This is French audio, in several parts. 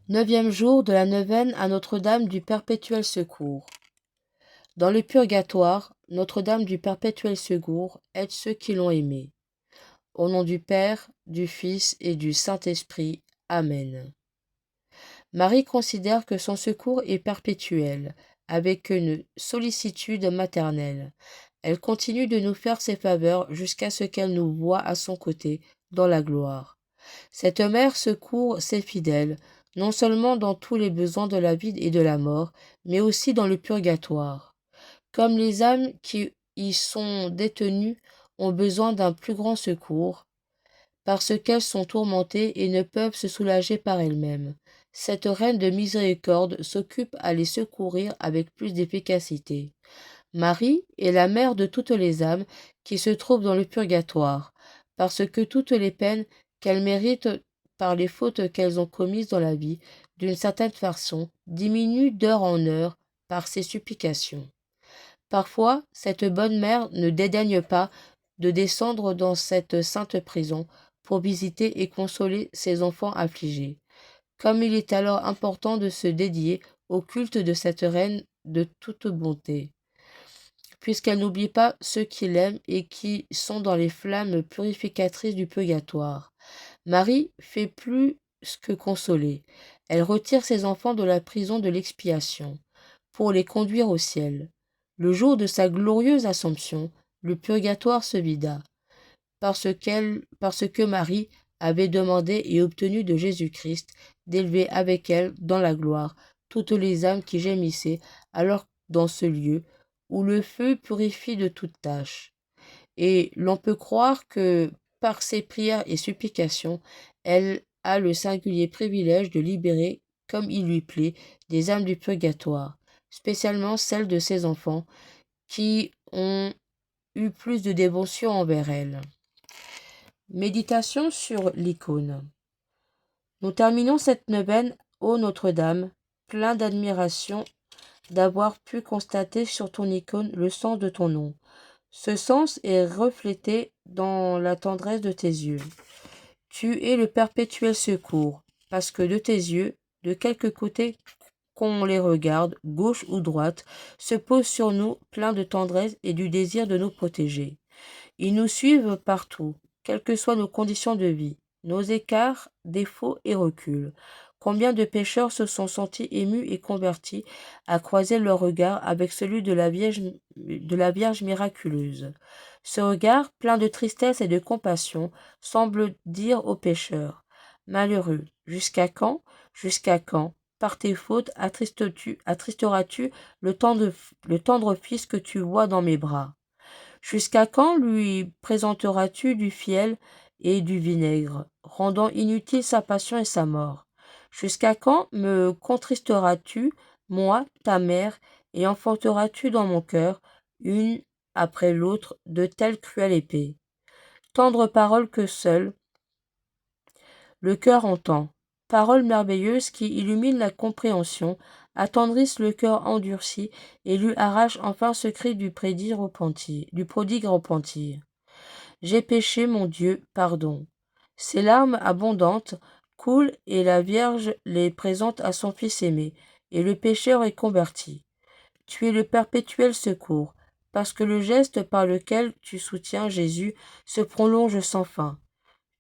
Neuvième jour de la neuvaine à Notre-Dame du Perpétuel Secours. Dans le purgatoire, Notre-Dame du Perpétuel Secours aide ceux qui l'ont aimé. Au nom du Père, du Fils et du Saint-Esprit. Amen. Marie considère que son secours est perpétuel, avec une sollicitude maternelle. Elle continue de nous faire ses faveurs jusqu'à ce qu'elle nous voie à son côté, dans la gloire. Cette mère secourt ses fidèles, non seulement dans tous les besoins de la vie et de la mort, mais aussi dans le purgatoire. Comme les âmes qui y sont détenues ont besoin d'un plus grand secours, parce qu'elles sont tourmentées et ne peuvent se soulager par elles-mêmes. Cette reine de miséricorde s'occupe à les secourir avec plus d'efficacité. Marie est la mère de toutes les âmes qui se trouvent dans le purgatoire, parce que toutes les peines qu'elles méritent par les fautes qu'elles ont commises dans la vie, d'une certaine façon, diminuent d'heure en heure par ses supplications. Parfois, cette bonne mère ne dédaigne pas de descendre dans cette sainte prison pour visiter et consoler ses enfants affligés. Comme il est alors important de se dédier au culte de cette reine de toute bonté, puisqu'elle n'oublie pas ceux qui l'aiment et qui sont dans les flammes purificatrices du purgatoire. Marie fait plus que consoler. Elle retire ses enfants de la prison de l'expiation pour les conduire au ciel. Le jour de sa glorieuse Assomption, le purgatoire se vida, parce que Marie avait demandé et obtenu de Jésus-Christ d'élever avec elle dans la gloire toutes les âmes qui gémissaient alors dans ce lieu où le feu purifie de toute tâche. Et l'on peut croire que, par ses prières et supplications, elle a le singulier privilège de libérer, comme il lui plaît, des âmes du purgatoire, spécialement celles de ses enfants, qui ont eu plus de dévotion envers elle. Méditation sur l'icône. Nous terminons cette neuvaine, ô Notre-Dame, plein d'admiration d'avoir pu constater sur ton icône le sens de ton nom. Ce sens est reflété dans la tendresse de tes yeux. Tu es le perpétuel secours, parce que de tes yeux, de quelque côté qu'on les regarde, gauche ou droite, se pose sur nous plein de tendresse et du désir de nous protéger. Ils nous suivent partout, quelles que soient nos conditions de vie, nos écarts, défauts et reculs. Combien de pécheurs se sont sentis émus et convertis à croiser leur regard avec celui de la Vierge miraculeuse. Ce regard, plein de tristesse et de compassion, semble dire aux pécheurs: Malheureux, jusqu'à quand, par tes fautes, attristeras-tu le tendre fils que tu vois dans mes bras? Jusqu'à quand lui présenteras-tu du fiel et du vinaigre, rendant inutile sa passion et sa mort? Jusqu'à quand me contristeras-tu, moi, ta mère, et enfanteras-tu dans mon cœur, une après l'autre, de telles cruelles épées? Tendre parole que seul le cœur entend. Paroles merveilleuses qui illuminent la compréhension, attendrissent le cœur endurci et lui arrachent enfin ce cri du prodigue repenti. J'ai péché, mon Dieu, pardon. Ces larmes abondantes coulent et la Vierge les présente à son Fils aimé, et le pécheur est converti. Tu es le perpétuel secours, parce que le geste par lequel tu soutiens Jésus se prolonge sans fin.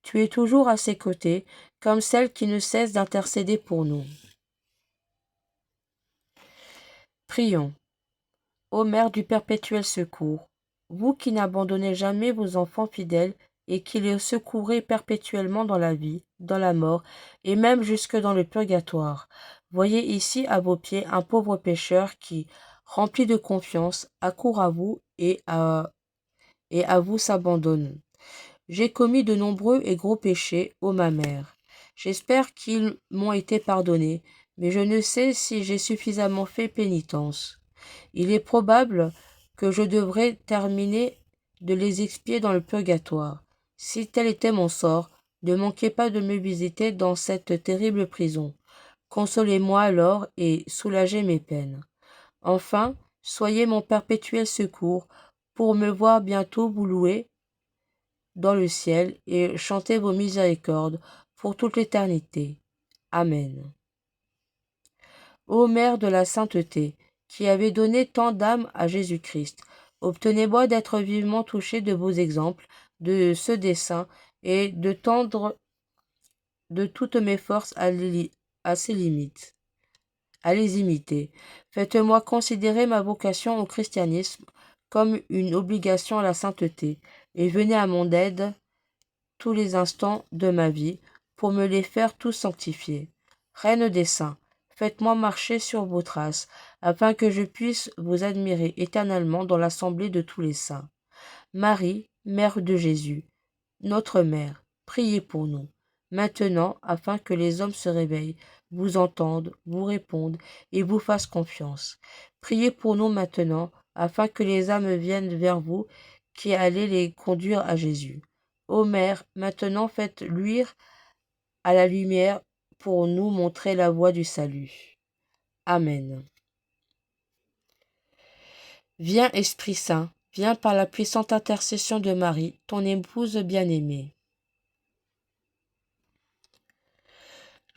Tu es toujours à ses côtés, comme celle qui ne cesse d'intercéder pour nous. Prions. Ô Mère du perpétuel secours, vous qui n'abandonnez jamais vos enfants fidèles et qui les secourez perpétuellement dans la vie, dans la mort et même jusque dans le purgatoire, voyez ici à vos pieds un pauvre pécheur qui, rempli de confiance, accourt à vous et à vous s'abandonne. J'ai commis de nombreux et gros péchés, ô ma mère. J'espère qu'ils m'ont été pardonnés, mais je ne sais si j'ai suffisamment fait pénitence. Il est probable que je devrais terminer de les expier dans le purgatoire. Si tel était mon sort, ne manquez pas de me visiter dans cette terrible prison. Consolez-moi alors et soulagez mes peines. Enfin, soyez mon perpétuel secours pour me voir bientôt vous louer dans le ciel et chanter vos miséricordes pour toute l'éternité. Amen. Ô Mère de la sainteté, qui avez donné tant d'âmes à Jésus-Christ, obtenez-moi d'être vivement touché de vos exemples, de ceux des saints, et de tendre de toutes mes forces à ses limites, à les imiter. Faites-moi considérer ma vocation au christianisme comme une obligation à la sainteté, et venez à mon aide tous les instants de ma vie pour me les faire tous sanctifier. Reine des saints, faites-moi marcher sur vos traces, afin que je puisse vous admirer éternellement dans l'assemblée de tous les saints. Marie, Mère de Jésus, notre Mère, priez pour nous, maintenant, afin que les hommes se réveillent, vous entendent, vous répondent et vous fassent confiance. Priez pour nous maintenant, afin que les âmes viennent vers vous, qui allez les conduire à Jésus. Ô Mère, maintenant faites luire à la lumière pour nous montrer la voie du salut. Amen. Viens, Esprit Saint, viens par la puissante intercession de Marie, ton épouse bien-aimée.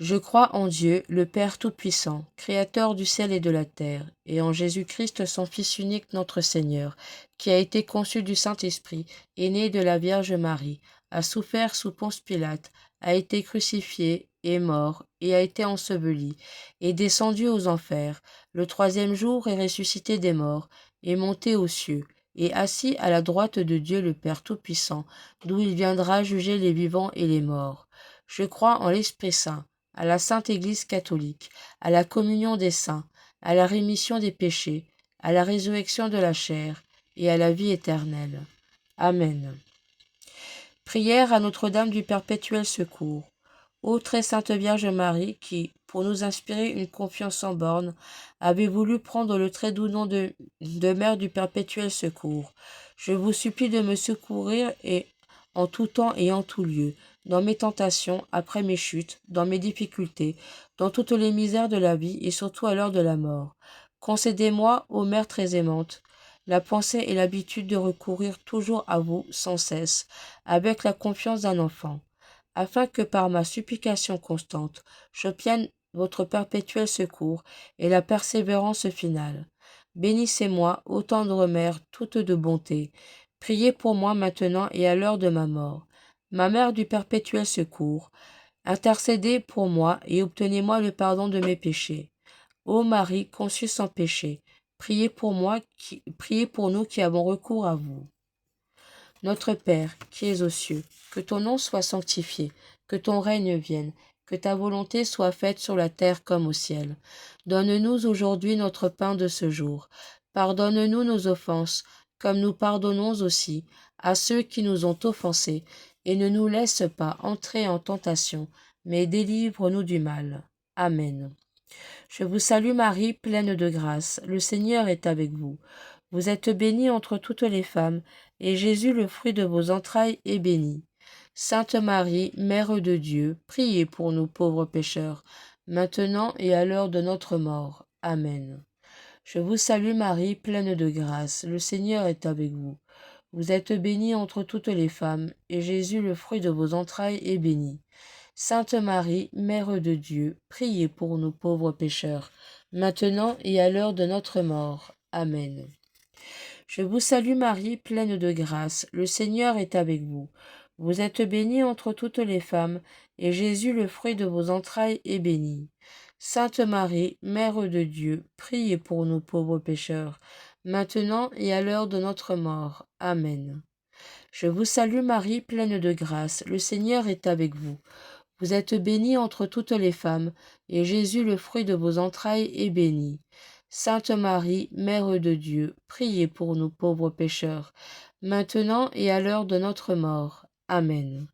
Je crois en Dieu, le Père Tout-Puissant, Créateur du ciel et de la terre, et en Jésus-Christ, son Fils unique, notre Seigneur, qui a été conçu du Saint-Esprit, est né de la Vierge Marie, a souffert sous Ponce Pilate, a été crucifié, est mort, et a été enseveli, est descendu aux enfers, le troisième jour est ressuscité des morts, est monté aux cieux, et assis à la droite de Dieu le Père Tout-Puissant, d'où il viendra juger les vivants et les morts. Je crois en l'Esprit Saint, à la Sainte Église catholique, à la communion des saints, à la rémission des péchés, à la résurrection de la chair et à la vie éternelle. Amen. Prière à Notre-Dame du Perpétuel Secours. Ô très sainte Vierge Marie, qui, pour nous inspirer une confiance sans borne, avez voulu prendre le très doux nom de Mère du Perpétuel Secours, je vous supplie de me secourir et en tout temps et en tout lieu, dans mes tentations, après mes chutes, dans mes difficultés, dans toutes les misères de la vie et surtout à l'heure de la mort. Concédez-moi, ô Mère très aimante, la pensée et l'habitude de recourir toujours à vous sans cesse, avec la confiance d'un enfant, afin que par ma supplication constante, j'obtienne votre perpétuel secours et la persévérance finale. Bénissez-moi, ô tendre Mère, toute de bonté. Priez pour moi maintenant et à l'heure de ma mort. Ma Mère du perpétuel secours, intercédez pour moi et obtenez-moi le pardon de mes péchés. Ô Marie, conçue sans péché, priez pour moi, priez pour nous qui avons recours à vous. Notre Père, qui es aux cieux, que ton nom soit sanctifié, que ton règne vienne, que ta volonté soit faite sur la terre comme au ciel. Donne-nous aujourd'hui notre pain de ce jour. Pardonne-nous nos offenses, comme nous pardonnons aussi à ceux qui nous ont offensés, et ne nous laisse pas entrer en tentation, mais délivre-nous du mal. Amen. Je vous salue Marie, pleine de grâce, le Seigneur est avec vous. Vous êtes bénie entre toutes les femmes, et Jésus, le fruit de vos entrailles, est béni. Sainte Marie, Mère de Dieu, priez pour nous pauvres pécheurs, maintenant et à l'heure de notre mort. Amen. Je vous salue Marie, pleine de grâce, le Seigneur est avec vous. Vous êtes bénie entre toutes les femmes, et Jésus, le fruit de vos entrailles, est béni. Sainte Marie, Mère de Dieu, priez pour nous pauvres pécheurs, maintenant et à l'heure de notre mort. Amen. Je vous salue Marie, pleine de grâce, le Seigneur est avec vous. Vous êtes bénie entre toutes les femmes, et Jésus, le fruit de vos entrailles, est béni. Sainte Marie, Mère de Dieu, priez pour nous pauvres pécheurs, maintenant et à l'heure de notre mort. Amen. Je vous salue Marie, pleine de grâce, le Seigneur est avec vous. Vous êtes bénie entre toutes les femmes, et Jésus, le fruit de vos entrailles, est béni. Sainte Marie, Mère de Dieu, priez pour nous pauvres pécheurs, maintenant et à l'heure de notre mort. Amen.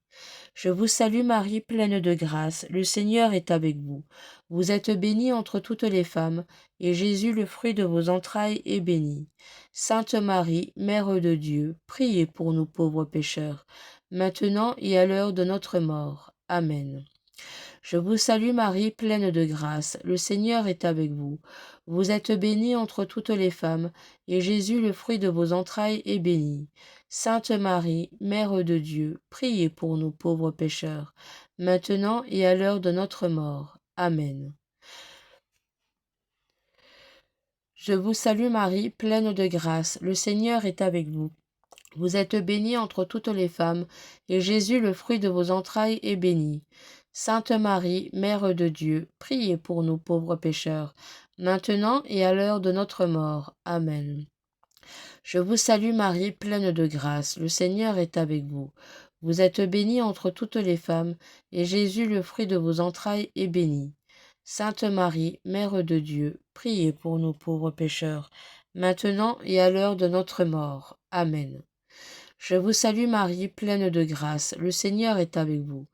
Je vous salue Marie, pleine de grâce, le Seigneur est avec vous. Vous êtes bénie entre toutes les femmes, et Jésus, le fruit de vos entrailles, est béni. Sainte Marie, Mère de Dieu, priez pour nous pauvres pécheurs, maintenant et à l'heure de notre mort. Amen. Je vous salue Marie, pleine de grâce, le Seigneur est avec vous. Vous êtes bénie entre toutes les femmes, et Jésus, le fruit de vos entrailles, est béni. Sainte Marie, Mère de Dieu, priez pour nous pauvres pécheurs, maintenant et à l'heure de notre mort. Amen. Je vous salue Marie, pleine de grâce, le Seigneur est avec vous. Vous êtes bénie entre toutes les femmes, et Jésus, le fruit de vos entrailles, est béni. Sainte Marie, Mère de Dieu, priez pour nous pauvres pécheurs, maintenant et à l'heure de notre mort. Amen. Je vous salue Marie, pleine de grâce, le Seigneur est avec vous. Vous êtes bénie entre toutes les femmes, et Jésus, le fruit de vos entrailles, est béni. Sainte Marie, Mère de Dieu, priez pour nous pauvres pécheurs, maintenant et à l'heure de notre mort. Amen. Je vous salue Marie, pleine de grâce, le Seigneur est avec vous.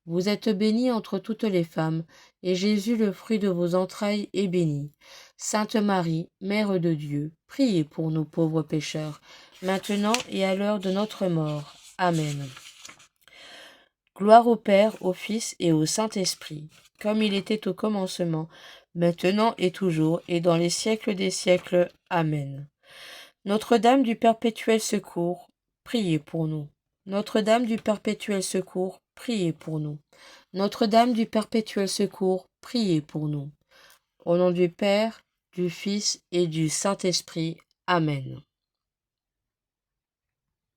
Vous êtes bénie entre toutes les femmes, et Jésus, le fruit de vos entrailles, est béni. Sainte Marie, Mère de Dieu, priez pour nous pauvres pécheurs, maintenant et à l'heure de notre mort. Amen. Gloire au Père, au Fils et au Saint-Esprit, comme il était au commencement, maintenant et toujours, et dans les siècles des siècles. Amen. Notre-Dame du Perpétuel Secours, priez pour nous. Notre-Dame du Perpétuel Secours, priez pour nous. Notre-Dame du Perpétuel Secours, priez pour nous. Au nom du Père, du Fils et du Saint-Esprit. Amen.